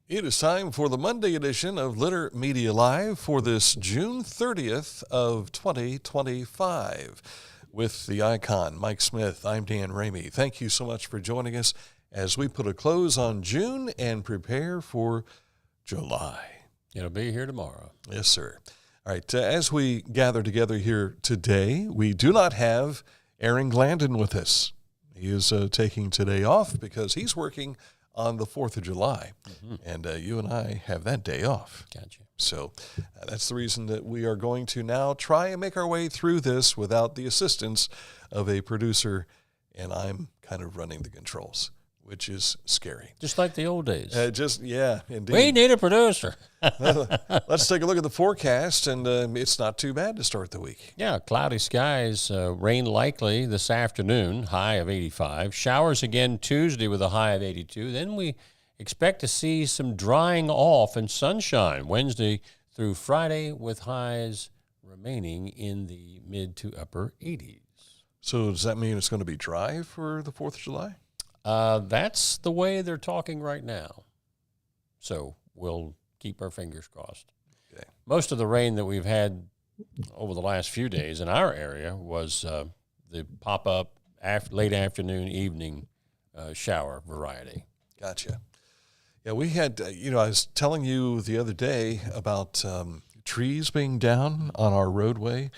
It is time for the Monday edition of Litter Media Live for this June 30th of 2025. With the icon, Mike Smith, I'm Dan Ramey. Thank you so much for joining us as we put a close on June and prepare for July. It'll be here tomorrow. Yes, sir. All right, as we gather together here today, we do not have Aaron Glandon with us. He is taking today off because he's working on the 4th of July, and you and I have that day off. Gotcha. So that's the reason that we are going to now try and make our way through this without the assistance of a producer, and I'm kind of running the controls, which is scary. Just like the old days. Yeah, indeed. We need a producer. Let's take a look at the forecast, and it's not too bad to start the week. Yeah, cloudy skies, rain likely this afternoon, high of 85. Showers again Tuesday with a high of 82. Then we expect to see some drying off and sunshine Wednesday through Friday with highs remaining in the mid to upper 80s. So does that mean it's going to be dry for the 4th of July? That's the way they're talking right now. So we'll keep our fingers crossed. Okay. Most of the rain that we've had over the last few days in our area was the pop-up late afternoon, evening shower variety. Gotcha. Yeah, we had, I was telling you the other day about trees being down on our roadway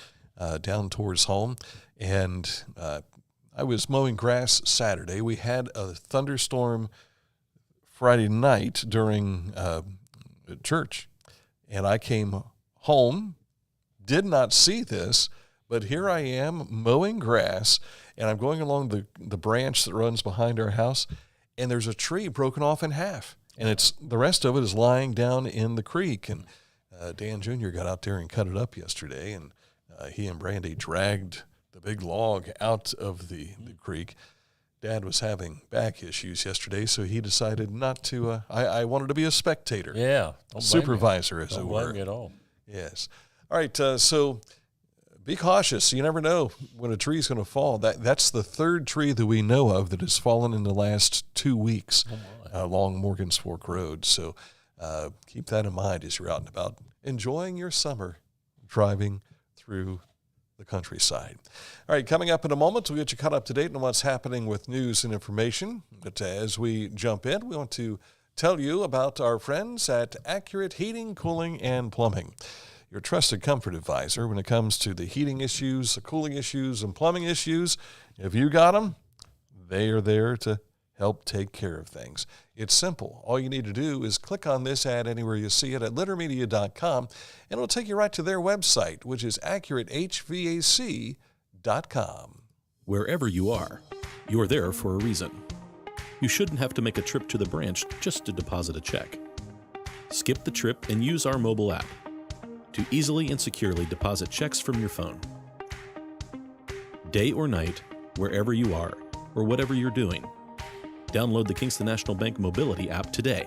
down towards home, and I was mowing grass Saturday. We had a thunderstorm Friday night during church, and I came home, did not see this, but here I am mowing grass, and I'm going along the branch that runs behind our house, and there's a tree broken off in half, and the rest of it is lying down in the creek. And Dan Jr. got out there and cut it up yesterday, and he and Brandy dragged the big log out of the creek. Dad was having back issues yesterday, so he decided not to. I wanted to be a spectator. Yeah. Supervisor, as it Don't were. blame me at all. Yes. All right, so be cautious. You never know when a tree's going to fall. That's the third tree that we know of that has fallen in the last 2 weeks along Morgan's Fork Road. So keep that in mind as you're out and about enjoying your summer driving through the countryside. All right, coming up in a moment, we'll get you caught up to date on what's happening with news and information. But as we jump in, we want to tell you about our friends at Accurate Heating, Cooling, and Plumbing, your trusted comfort advisor when it comes to the heating issues, the cooling issues, and plumbing issues. If you got them, they are there to help take care of things. It's simple. All you need to do is click on this ad anywhere you see it at littermedia.com, and it'll take you right to their website, which is accuratehvac.com. Wherever you are, you're there for a reason. You shouldn't have to make a trip to the branch just to deposit a check. Skip the trip and use our mobile app to easily and securely deposit checks from your phone. Day or night, wherever you are, or whatever you're doing, download the Kingston National Bank Mobility app today.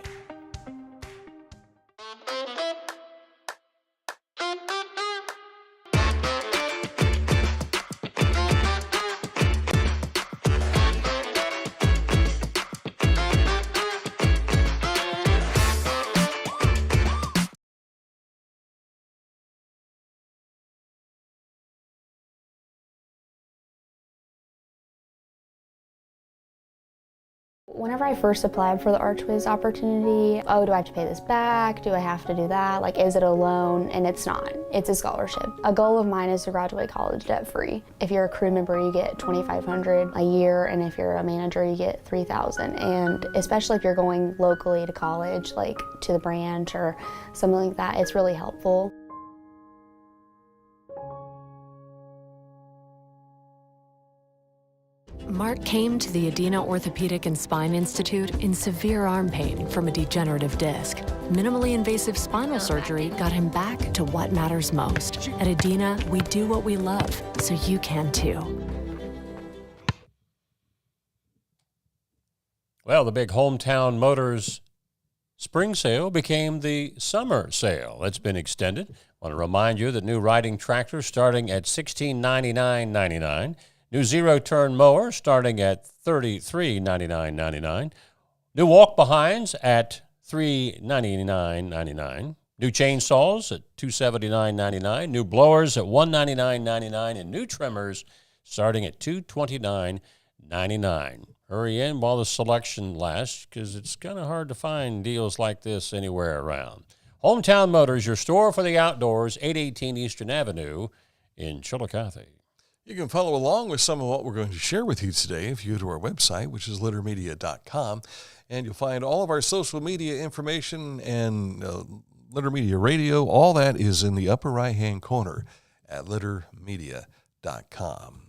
Whenever I first applied for the Archways opportunity, do I have to pay this back? Do I have to do that? Like, is it a loan? And it's not. It's a scholarship. A goal of mine is to graduate college debt-free. If you're a crew member, you get $2,500 a year, and if you're a manager, you get $3,000. And especially if you're going locally to college, like to the branch or something like that, it's really helpful. Mark came to the Adina Orthopedic and Spine Institute in severe arm pain from a degenerative disc. Minimally invasive spinal surgery got him back to what matters most. At Adina, we do what we love, so you can too. Well, the big Hometown Motors spring sale became the summer sale. It's been extended. I want to remind you that new riding tractors starting at $1699.99. New zero-turn mower starting at $3399.99. New walk-behinds at $399.99. New chainsaws at $279.99. New blowers at $199.99. And new trimmers starting at $229.99. Hurry in while the selection lasts, because it's kind of hard to find deals like this anywhere around. Hometown Motors, your store for the outdoors, 818 Eastern Avenue in Chillicothe. You can follow along with some of what we're going to share with you today if you go to our website, which is littermedia.com, and you'll find all of our social media information and Litter Media Radio. All that is in the upper right-hand corner at littermedia.com.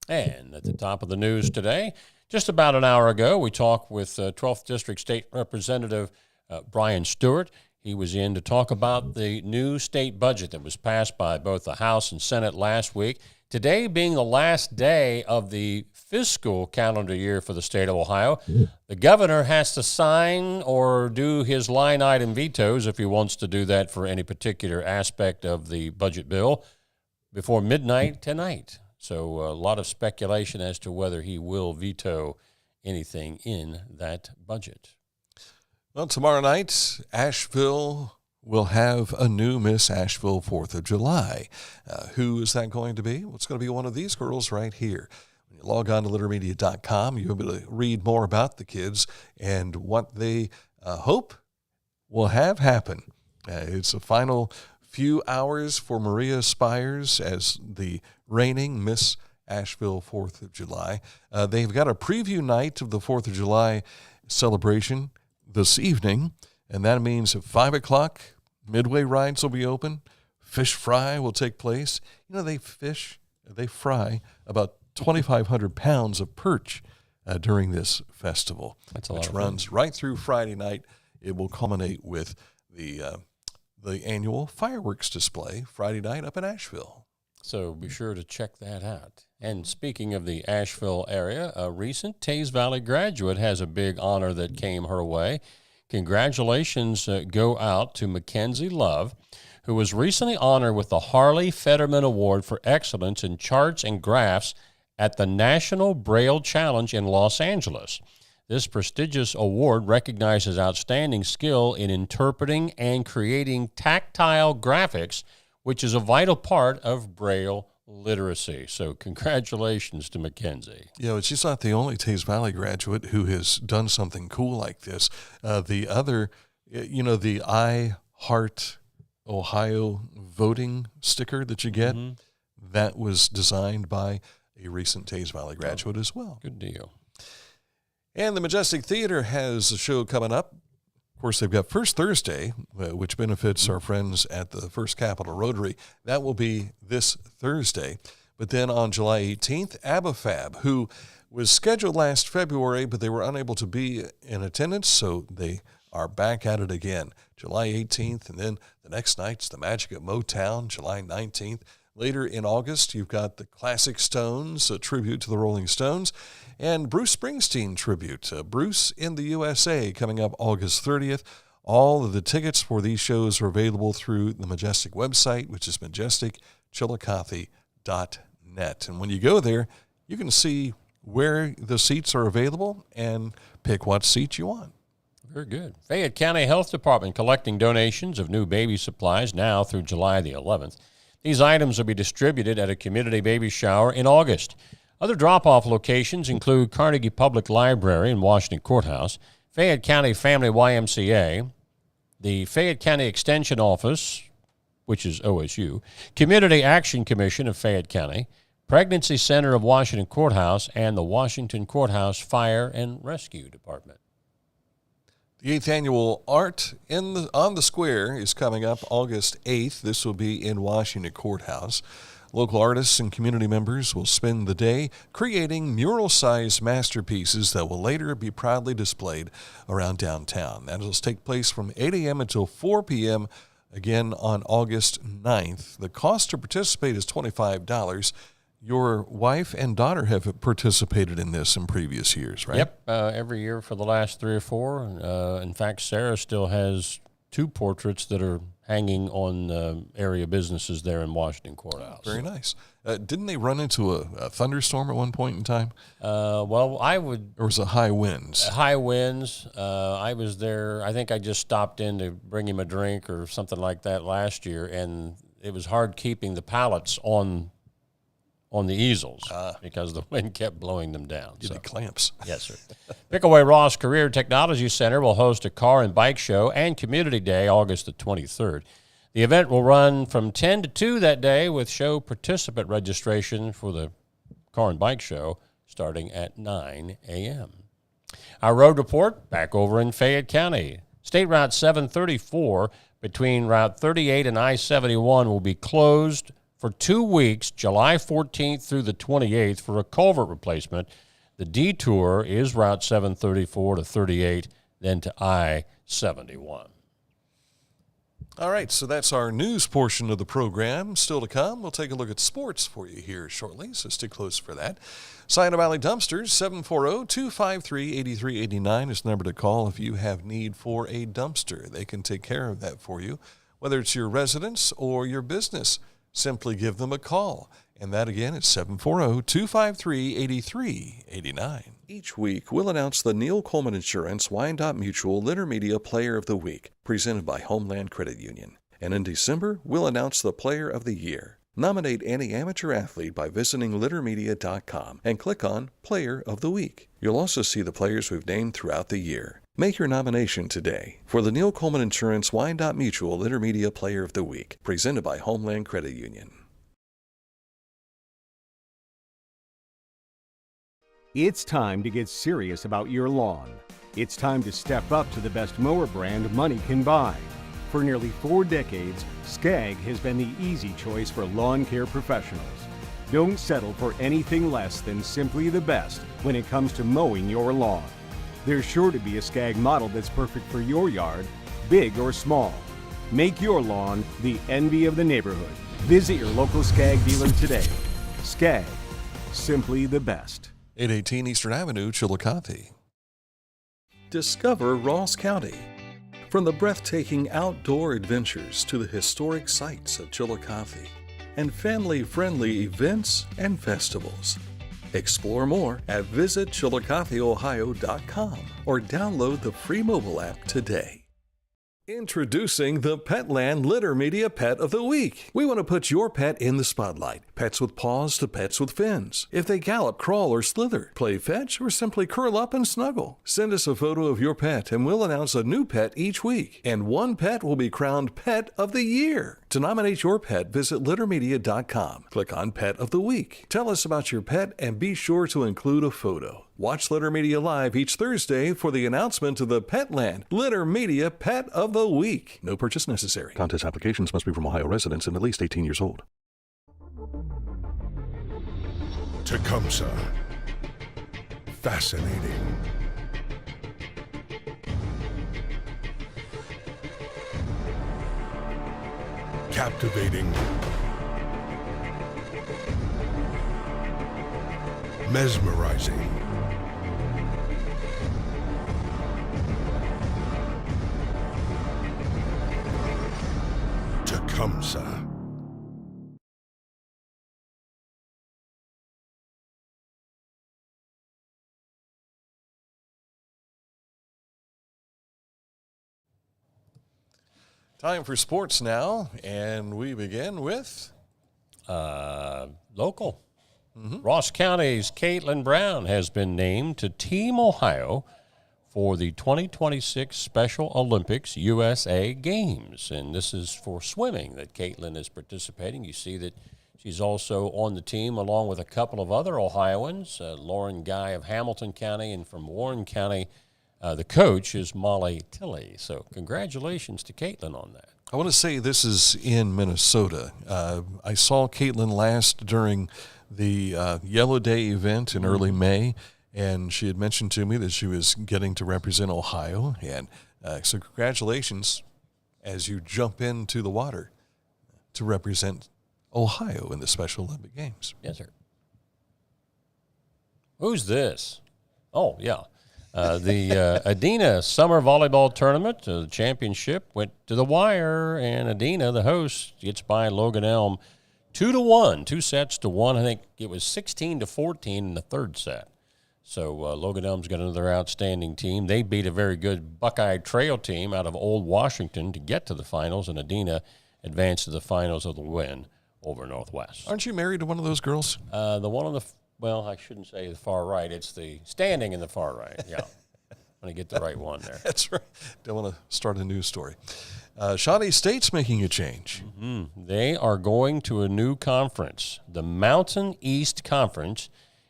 And at the top of the news today, just about an hour ago, we talked with 12th District State Representative Brian Stewart. He was in to talk about the new state budget that was passed by both the House and Senate last week. Today being the last day of the fiscal calendar year for the state of Ohio, the governor has to sign or do his line item vetoes if he wants to do that for any particular aspect of the budget bill before midnight tonight. So a lot of speculation as to whether he will veto anything in that budget. Well, tomorrow night, Asheville will have a new Miss Asheville 4th of July. Who is that going to be? Well, it's going to be one of these girls right here. When you log on to littermedia.com, you'll be able to read more about the kids and what they hope will have happen. It's a final few hours for Maria Spires as the reigning Miss Asheville 4th of July. They've got a preview night of the 4th of July celebration this evening, and that means at 5 o'clock, midway rides will be open. Fish fry will take place. You know, they fry about 2,500 pounds of perch during this festival, which runs right through Friday night. It will culminate with the annual fireworks display Friday night up in Asheville. So be sure to check that out. And speaking of the Asheville area, a recent Teays Valley graduate has a big honor that came her way. Congratulations go out to Makenzie Love, who was recently honored with the Harley Fetterman Award for Excellence in Charts and Graphs at the National Braille Challenge in Los Angeles. This prestigious award recognizes outstanding skill in interpreting and creating tactile graphics, which is a vital part of Braille literacy. So congratulations to Makenzie. You know, she's not the only Teays Valley graduate who has done something cool like this. The other, the I Heart Ohio voting sticker that you get, that was designed by a recent Teays Valley graduate as well. Good deal. And the Majestic Theater has a show coming up. Of course, they've got First Thursday, which benefits our friends at the First Capital Rotary. That will be this Thursday. But then on July 18th, ABBAFAB, who was scheduled last February, but they were unable to be in attendance, so they are back at it again. July 18th, and then the next night's the Magic at Motown, July 19th. Later in August, you've got the Classic Stones, a tribute to the Rolling Stones, and Bruce Springsteen tribute. Bruce in the USA coming up August 30th. All of the tickets for these shows are available through the Majestic website, which is majesticchillicothe.net. And when you go there, you can see where the seats are available and pick what seat you want. Very good. Fayette County Health Department collecting donations of new baby supplies now through July the 11th. These items will be distributed at a community baby shower in August. Other drop-off locations include Carnegie Public Library and Washington Courthouse, Fayette County Family YMCA, the Fayette County Extension Office, which is OSU, Community Action Commission of Fayette County, Pregnancy Center of Washington Courthouse, and the Washington Courthouse Fire and Rescue Department. The 8th annual Art on the Square is coming up August 8th. This will be in Washington Courthouse. Local artists and community members will spend the day creating mural-sized masterpieces that will later be proudly displayed around downtown. That will take place from 8 a.m. until 4 p.m., again on August 9th. The cost to participate is $25. Your wife and daughter have participated in this in previous years, right? Yep, every year for the last 3 or 4. In fact, Sarah still has 2 portraits that hanging on area businesses there in Washington Courthouse. Very nice. Didn't they run into a thunderstorm at one point in time? Well, I would. Or was it high winds? High winds. I was there. I think I just stopped in to bring him a drink or something like that last year, and it was hard keeping the pallets on the easels because the wind kept blowing them down. You need clamps. Yes, sir. Pickaway Ross Career Technology Center will host a car and bike show and Community Day August the 23rd. The event will run from 10 to 2 that day with show participant registration for the car and bike show starting at 9 a.m. Our road report back over in Fayette County. State Route 734 between Route 38 and I-71 will be closed for 2 weeks, July 14th through the 28th, for a culvert replacement. The detour is Route 734 to 38, then to I-71. All right, so that's our news portion of the program. Still to come, we'll take a look at sports for you here shortly, so stick close for that. Sino Valley Dumpsters, 740-253-8389 is the number to call if you have need for a dumpster. They can take care of that for you, whether it's your residence or your business. Simply give them a call. And that again is 740-253-8389. Each week, we'll announce the Neil Coleman Insurance Wyandotte Mutual Intermedia Player of the Week, presented by Homeland Credit Union. And in December, we'll announce the Player of the Year. Nominate any amateur athlete by visiting littermedia.com and click on Player of the Week. You'll also see the players we've named throughout the year. Make your nomination today for the Neil Coleman Insurance Wyandotte Mutual Intermedia Player of the Week, presented by Homeland Credit Union. It's time to get serious about your lawn. It's time to step up to the best mower brand money can buy. For nearly 4 decades, Skag has been the easy choice for lawn care professionals. Don't settle for anything less than simply the best when it comes to mowing your lawn. There's sure to be a Skag model that's perfect for your yard, big or small. Make your lawn the envy of the neighborhood. Visit your local Skag dealer today. Skag, simply the best. 818 Eastern Avenue, Chillicothe. Discover Ross County. From the breathtaking outdoor adventures to the historic sights of Chillicothe and family-friendly events and festivals. Explore more at visitchillicotheohio.com or download the free mobile app today. Introducing the Petland Litter Media Pet of the Week. We want to put your pet in the spotlight. Pets with paws to pets with fins. If they gallop, crawl, or slither, play fetch, or simply curl up and snuggle. Send us a photo of your pet and we'll announce a new pet each week. And one pet will be crowned Pet of the Year. To nominate your pet, visit littermedia.com. Click on Pet of the Week. Tell us about your pet and be sure to include a photo. Watch Litter Media Live each Thursday for the announcement of the Petland Litter Media Pet of the Week. No purchase necessary. Contest applications must be from Ohio residents and at least 18 years old. Tecumseh. Fascinating. Captivating. Mesmerizing. Tecumseh. Time for sports now, and we begin with local. Ross County's Kaitlyn Brown has been named to Team Ohio for the 2026 Special Olympics USA Games. And this is for swimming that Kaitlyn is participating. You see that she's also on the team along with a couple of other Ohioans, Lauren Guy of Hamilton County, and from Warren County, the coach is Molly Tilley. So congratulations to Kaitlyn on that. I want to say this is in Minnesota. I saw Kaitlyn last during the Yellow Day event in early May, and she had mentioned to me that she was getting to represent Ohio. And so congratulations as you jump into the water to represent Ohio in the Special Olympic Games. Yes, sir. Who's this? Oh, yeah. The Adena Summer Volleyball Tournament, the championship, went to the wire, and Adena, the host, gets by Logan Elm 2-1, 2 sets to 1. I think it was 16-14 in the third set. So Logan Elm's got another outstanding team. They beat a very good Buckeye Trail team out of Old Washington to get to the finals, and Adena advanced to the finals of the win over Northwest. Aren't you married to one of those girls? The one on the, well, I shouldn't say the far right. It's the standing in the far right. Yeah. I'm going to get the right one there. That's right. Don't want to start a news story. Shawnee State's making a change. Mm-hmm. They are going to a new conference, the Mountain East Conference,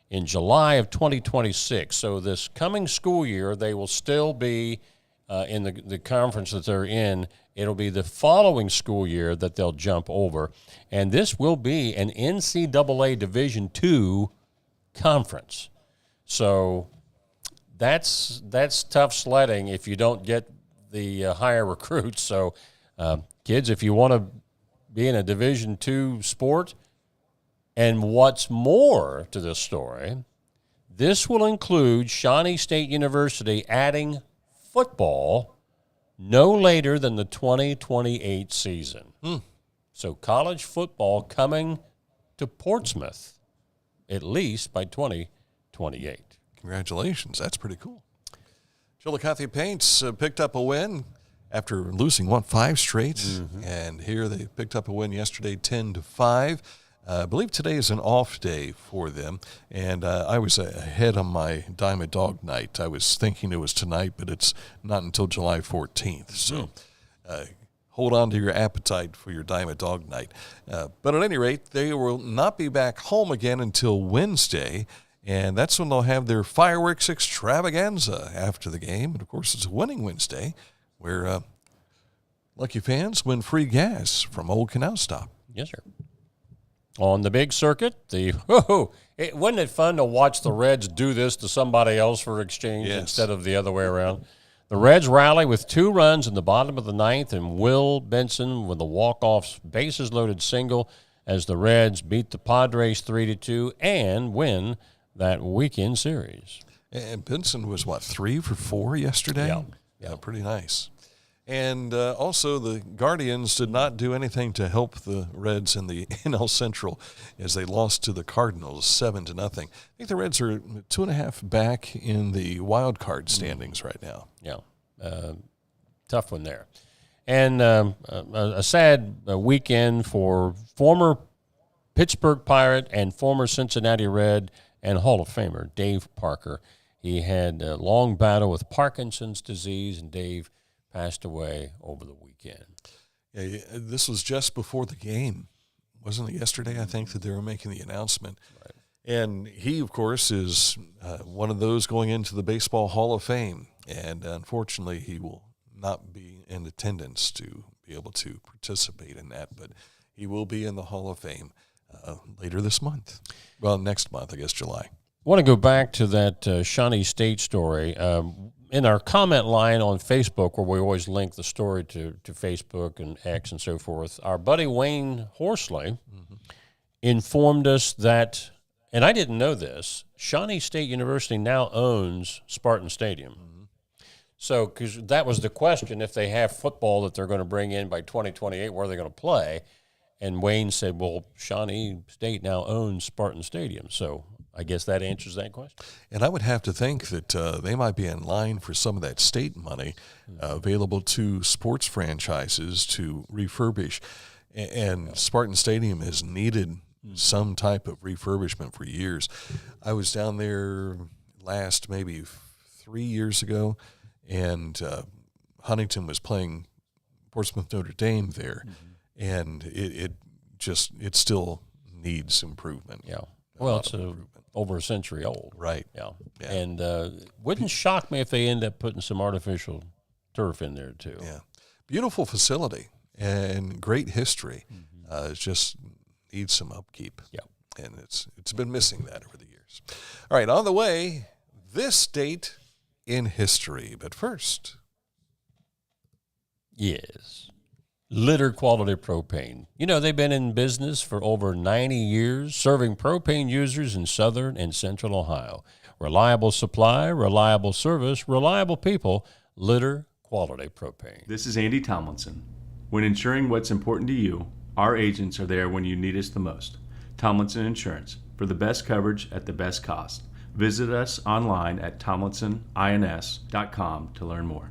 in July of 2026. So this coming school year, they will still be in the conference that they're in. It'll be the following school year that they'll jump over. And this will be an NCAA Division II conference. So that's tough sledding if you don't get the higher recruits. So, kids, if you want to be in a Division II sport, and what's more to this story, this will include Shawnee State University adding football no later than the 2028 season. So college football coming to Portsmouth at least by 2028. Congratulations. That's pretty cool. Chillicothe Paints picked up a win after losing, 5 straight. Mm-hmm. And here they picked up a win yesterday, 10-5. I believe today is an off day for them. And I was ahead on my Diamond Dog Night. I was thinking it was tonight, but it's not until July 14th. So hold on to your appetite for your Diamond Dog Night. But at any rate, they will not be back home again until Wednesday. And that's when they'll have their fireworks extravaganza after the game. And, of course, it's a winning Wednesday where lucky fans win free gas from Old Canal Stop. Yes, sir. On the big circuit, wasn't it fun to watch the Reds do this to somebody else for exchange instead of the other way around? The Reds rally with 2 runs in the bottom of the 9th, and Will Benson with a walk-off bases-loaded single as the Reds beat the Padres 3-2 and win that weekend series. And Benson was, 3 for 4 yesterday? Yeah, pretty nice. And also the Guardians did not do anything to help the Reds in the NL Central as they lost to the Cardinals 7-0. I think the Reds are 2.5 back in the wild card standings right now. Yeah, tough one there. And a sad weekend for former Pittsburgh Pirate and former Cincinnati Red and Hall of Famer Dave Parker. He had a long battle with Parkinson's disease, and Dave passed away over the weekend. Yeah, this was just before the game. Wasn't it yesterday, I think, that they were making the announcement? Right. And he, of course, is one of those going into the Baseball Hall of Fame. And unfortunately, he will not be in attendance to be able to participate in that. But he will be in the Hall of Fame later this month. Well, next month, I guess, July. I want to go back to that Shawnee State story. In our comment line on Facebook, where we always link the story to Facebook and X and so forth, our buddy Wayne Horsley informed us that, and I didn't know this, Shawnee State University now owns Spartan Stadium. So, because that was the question, if they have football that they're going to bring in by 2028, where are they going to play? And Wayne said, well, Shawnee State now owns Spartan Stadium. So I guess that answers that question. And I would have to think that they might be in line for some of that state money available to sports franchises to refurbish. And Spartan Stadium has needed some type of refurbishment for years. I was down there last maybe 3 years ago, and Huntington was playing Portsmouth Notre Dame there. And it still needs improvement. Yeah. Well, it's over a century old. Right. Yeah. And wouldn't shock me if they end up putting some artificial turf in there too. Yeah. Beautiful facility and great history. It just needs some upkeep. Yeah. And it's been missing that over the years. All right, on the way, this date in history. But first. Yes. Litter Quality Propane. You know, they've been in business for over 90 years, serving propane users in southern and central Ohio. Reliable supply, reliable service, reliable people, Litter Quality Propane. This is Andy Tomlinson. When ensuring what's important to you, our agents are there when you need us the most. Tomlinson Insurance, for the best coverage at the best cost. Visit us online at tomlinsonins.com to learn more.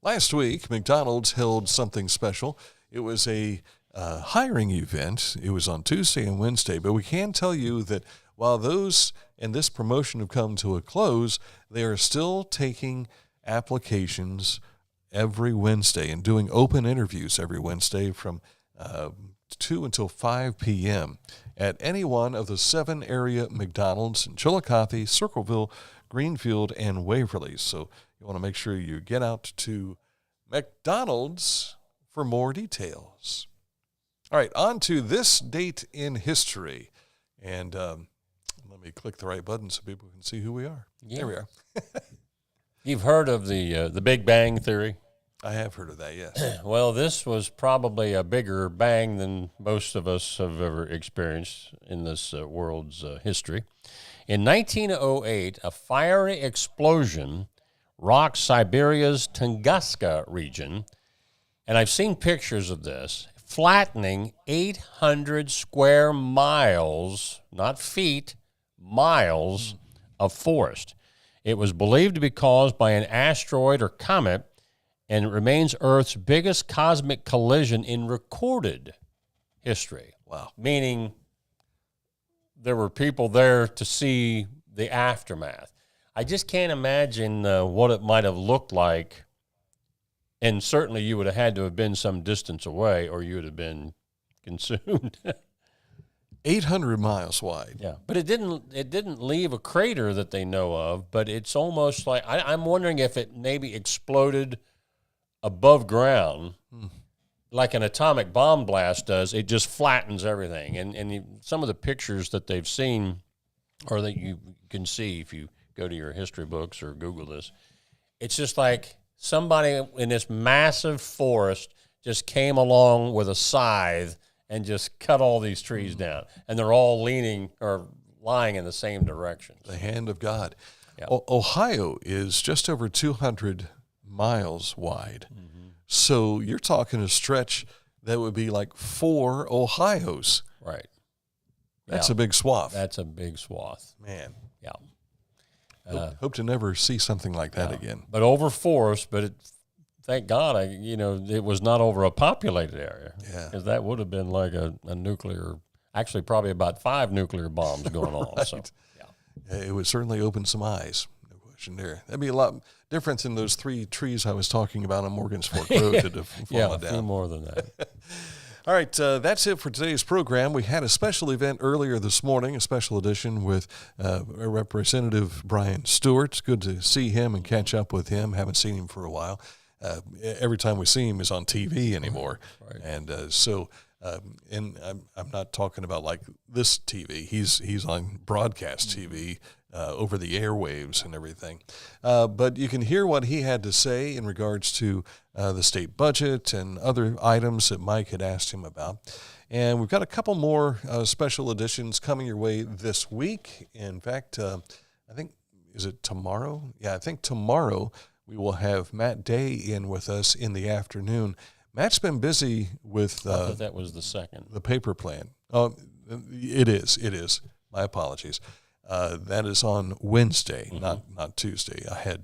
Last week, McDonald's held something special. It was a hiring event. It was on Tuesday and Wednesday, but we can tell you that while those and this promotion have come to a close, they are still taking applications every Wednesday and doing open interviews every Wednesday from 2 until 5 p.m. at any one of the 7 area McDonald's in Chillicothe, Circleville, Greenfield, and Waverly. So you want to make sure you get out to McDonald's for more details. All right, on to this date in history. And let me click the right button so people can see who we are. Yeah. There we are. You've heard of the Big Bang Theory? I have heard of that, yes. Well, this was probably a bigger bang than most of us have ever experienced in this world's history. In 1908, a fiery explosion rocked Siberia's Tunguska region, and I've seen pictures of this, flattening 800 square miles, not feet, miles of forest. It was believed to be caused by an asteroid or comet, and it remains Earth's biggest cosmic collision in recorded history. Wow. Meaning there were people there to see the aftermath. I just can't imagine what it might have looked like, and certainly you would have had to have been some distance away or you would have been consumed. 800 miles wide. Yeah, but it didn't leave a crater that they know of, but it's almost like, I'm wondering if it maybe exploded above ground, like an atomic bomb blast does. It just flattens everything. And some of the pictures that they've seen, or that you can see if you go to your history books or Google this, it's just like somebody in this massive forest just came along with a scythe and just cut all these trees down. And they're all leaning or lying in the same direction. The hand of God. Yeah. Ohio is just over 200 miles wide. So you're talking a stretch that would be like 4 Ohios. Right. That's a big swath. That's a big swath. Man. Yeah. Hope to never see something like that again. But over forest, but thank God, it was not over a populated area. Yeah. Because that would have been like a nuclear, actually probably about 5 nuclear bombs going on. So, yeah. It would certainly open some eyes. No question there. That'd be a lot difference in those 3 trees I was talking about on Morgan's Fork Road that have fallen down. A few more than that. All right, that's it for today's program. We had a special event earlier this morning, a special edition with Representative Brian Stewart. It's good to see him and catch up with him. Haven't seen him for a while. Every time we see him is on TV anymore. Right. And and I'm not talking about like this TV. He's on broadcast TV over the airwaves and everything. But you can hear what he had to say in regards to the state budget and other items that Mike had asked him about. And we've got a couple more special editions coming your way this week. In fact, I think, is it tomorrow? Yeah, I think tomorrow we will have Matt Day in with us in the afternoon. Matt's been busy with... I thought that was the second. The paper plan. Oh, it is. My apologies. That is on Wednesday, not Tuesday. I had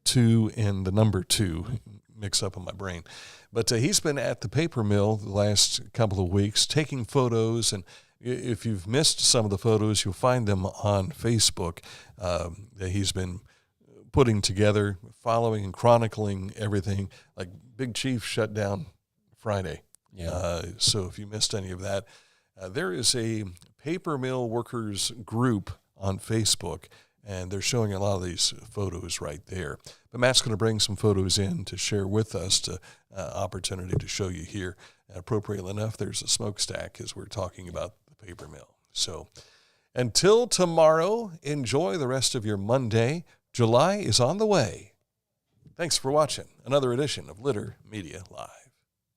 2 and the number 2 mix up in my brain. But he's been at the paper mill the last couple of weeks taking photos, and if you've missed some of the photos, you'll find them on Facebook that he's been putting together, following and chronicling everything. Like Big Chief shut down Friday. Yeah. So if you missed any of that, there is a paper mill workers group on Facebook, and they're showing a lot of these photos right there. But Matt's going to bring some photos in to share with us, to opportunity to show you here. And appropriately enough, there's a smokestack as we're talking about the paper mill. So until tomorrow, enjoy the rest of your Monday. July is on the way. Thanks for watching another edition of Litter Media Live.